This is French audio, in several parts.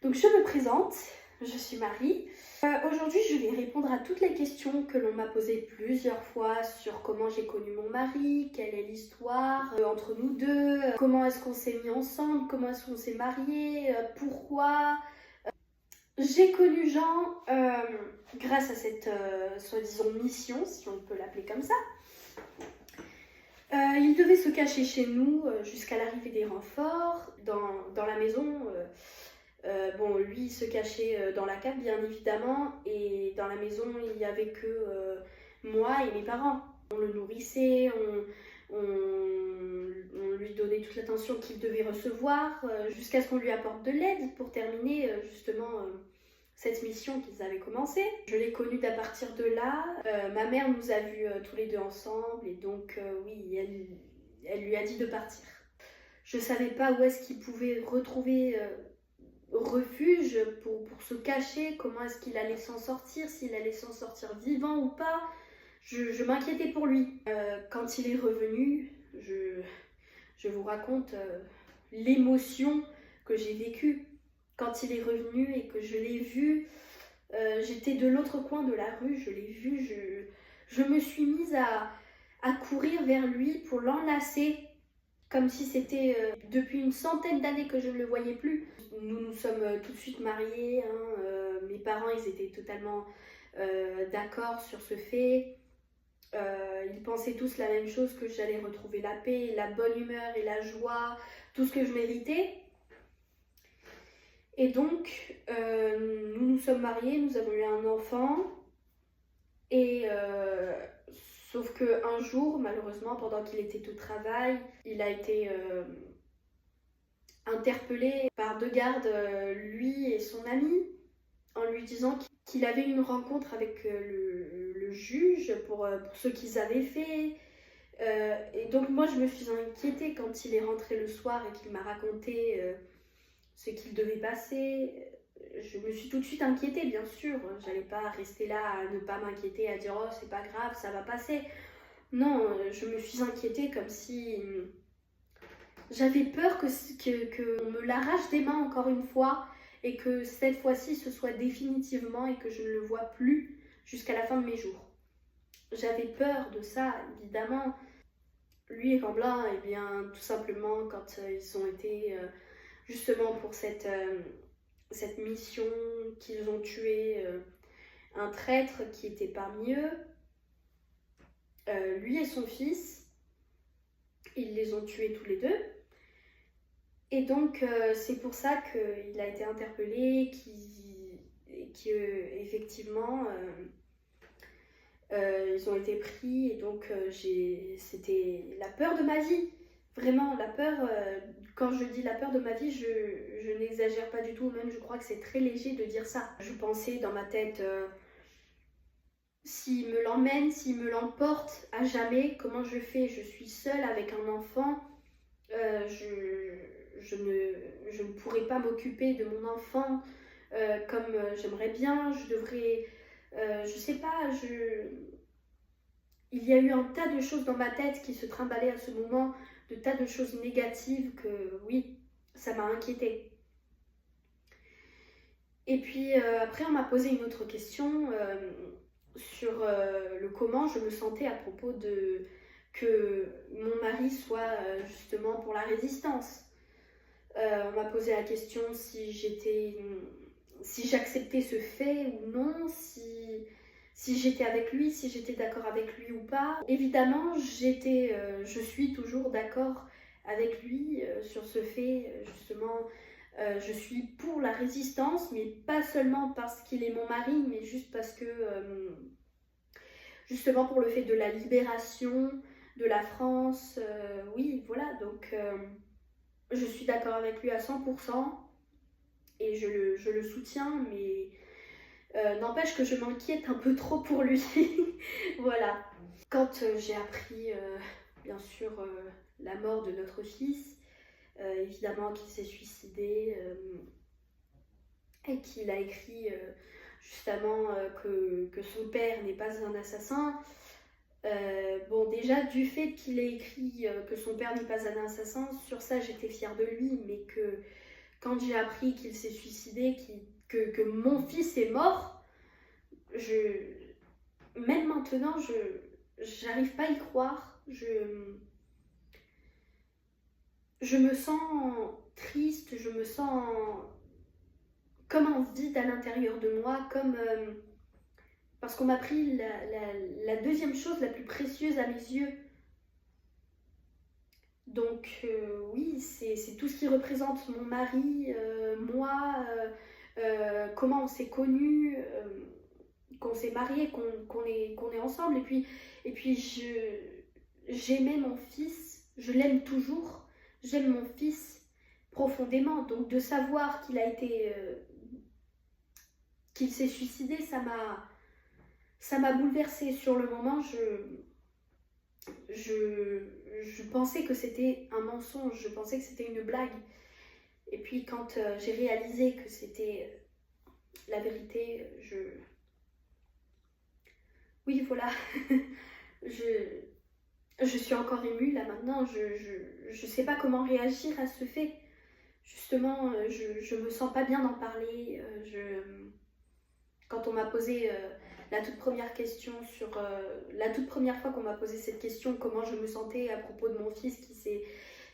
Donc je me présente, je suis Marie. Aujourd'hui je vais répondre à toutes les questions que l'on m'a posées plusieurs fois sur comment j'ai connu mon mari, quelle est l'histoire entre nous deux, comment est-ce qu'on s'est mis ensemble, comment est-ce qu'on s'est mariés, pourquoi. J'ai connu Jean grâce à cette soi-disant mission, si on peut l'appeler comme ça. Il devait se cacher chez nous jusqu'à l'arrivée des renforts dans la maison. Bon, lui, il se cachait dans la cave, bien évidemment, et dans la maison, il n'y avait que moi et mes parents. On le nourrissait, on lui donnait toute l'attention qu'il devait recevoir, jusqu'à ce qu'on lui apporte de l'aide pour terminer justement cette mission qu'ils avaient commencée. Je l'ai connu d'à partir de là. Ma mère nous a vus tous les deux ensemble, et donc oui, elle lui a dit de partir. Je ne savais pas où est-ce qu'il pouvait retrouver refuge pour se cacher, comment est-ce qu'il allait s'en sortir, s'il allait s'en sortir vivant ou pas. Je m'inquiétais pour lui. Quand il est revenu, je vous raconte l'émotion que j'ai vécue. Quand il est revenu et que je l'ai vu, j'étais de l'autre coin de la rue, je l'ai vu, je me suis mise à courir vers lui pour l'enlacer, comme si c'était depuis une centaine d'années que je ne le voyais plus. Nous nous sommes tout de suite mariés, mes parents ils étaient totalement d'accord sur ce fait. Ils pensaient tous la même chose, que j'allais retrouver la paix, la bonne humeur et la joie, tout ce que je méritais. Et donc, nous nous sommes mariés, nous avons eu un enfant, et sauf qu'un jour, malheureusement, pendant qu'il était au travail, il a été interpellé par deux gardes, lui et son ami, en lui disant qu'il avait une rencontre avec le juge pour ce qu'ils avaient fait. Et donc moi, je me suis inquiétée quand il est rentré le soir et qu'il m'a raconté ce qu'il devait passer. Je me suis tout de suite inquiétée, bien sûr. J'allais pas rester là à ne pas m'inquiéter, à dire « Oh, c'est pas grave, ça va passer ». Non, je me suis inquiétée comme si j'avais peur qu'on me l'arrache des mains encore une fois, et que cette fois-ci ce soit définitivement et que je ne le vois plus jusqu'à la fin de mes jours. J'avais peur de ça, évidemment. Lui et Camblin, eh bien, tout simplement, quand ils ont été justement pour cette mission, qu'ils ont tué un traître qui était parmi eux, lui et son fils, ils les ont tués tous les deux. Et donc c'est pour ça qu'il a été interpellé, qu'effectivement ils ont été pris, et donc c'était la peur de ma vie. Vraiment, la peur, quand je dis la peur de ma vie, je n'exagère pas du tout, même je crois que c'est très léger de dire ça. Je pensais dans ma tête, s'il me l'emmène, s'il me l'emporte à jamais, comment je fais? Je suis seule avec un enfant, je ne pourrais pas m'occuper de mon enfant comme j'aimerais bien. Je devrais, je sais pas, il y a eu un tas de choses dans ma tête qui se trimballaient à ce moment, de tas de choses négatives que oui, ça m'a inquiétée. Et puis après on m'a posé une autre question sur le comment je me sentais à propos de que mon mari soit justement pour la résistance. On m'a posé la question si j'acceptais ce fait ou non, si j'étais avec lui, si j'étais d'accord avec lui ou pas. Évidemment, je suis toujours d'accord avec lui sur ce fait, justement. Je suis pour la résistance, mais pas seulement parce qu'il est mon mari, mais juste parce que, justement pour le fait de la libération de la France, oui, voilà, donc je suis d'accord avec lui à 100%, et je le soutiens, mais n'empêche que je m'inquiète un peu trop pour lui. Voilà. Quand j'ai appris, bien sûr, la mort de notre fils, évidemment qu'il s'est suicidé, et qu'il a écrit justement que son père n'est pas un assassin. Bon, déjà, du fait qu'il ait écrit que son père n'est pas un assassin, sur ça j'étais fière de lui, mais quand j'ai appris qu'il s'est suicidé, que mon fils est mort, même maintenant, j'arrive pas à y croire. Je me sens triste, je me sens comme un vide à l'intérieur de moi, parce qu'on m'a pris la deuxième chose la plus précieuse à mes yeux. Donc oui, c'est tout ce qui représente mon mari, moi, comment on s'est connus, qu'on s'est mariés, qu'on est ensemble. Et puis j'aimais mon fils, je l'aime toujours, j'aime mon fils profondément. Donc de savoir qu'il s'est suicidé, ça m'a bouleversée. Sur le moment, je pensais que c'était un mensonge, je pensais que c'était une blague. Et puis quand j'ai réalisé que c'était la vérité, oui, voilà, je suis encore émue là maintenant, je sais pas comment réagir à ce fait. Justement, je me sens pas bien d'en parler. Quand on m'a posé la toute première question la toute première fois qu'on m'a posé cette question, comment je me sentais à propos de mon fils qui s'est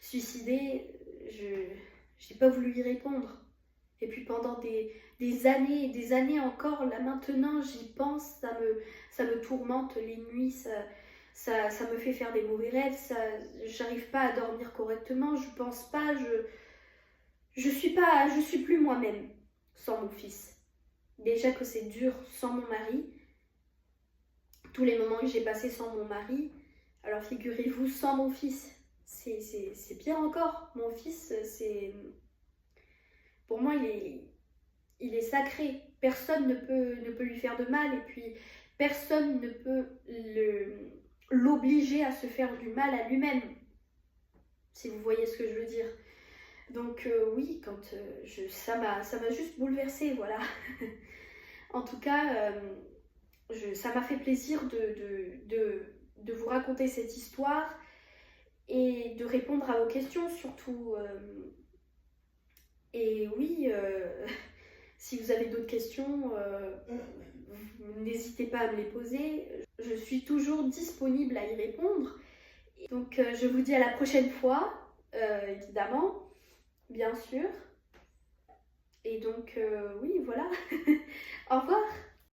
suicidé, je n'ai pas voulu y répondre. Et puis pendant des années et des années encore, là maintenant j'y pense, ça me tourmente les nuits, ça me fait faire des mauvais rêves, j'arrive pas à dormir correctement, je pense pas, je suis plus moi-même sans mon fils. Déjà que c'est dur sans mon mari, tous les moments que j'ai passés sans mon mari, alors figurez-vous sans mon fils, c'est pire encore. Mon fils, pour moi, il est sacré. Personne ne peut lui faire de mal et puis personne ne peut l'obliger à se faire du mal à lui-même, si vous voyez ce que je veux dire. Donc oui, ça m'a juste bouleversée, voilà. En tout cas, ça m'a fait plaisir de vous raconter cette histoire et de répondre à vos questions surtout. Et oui, si vous avez d'autres questions, n'hésitez pas à me les poser. Je suis toujours disponible à y répondre. Donc je vous dis à la prochaine fois, évidemment, bien sûr. Et donc oui, voilà. Au revoir.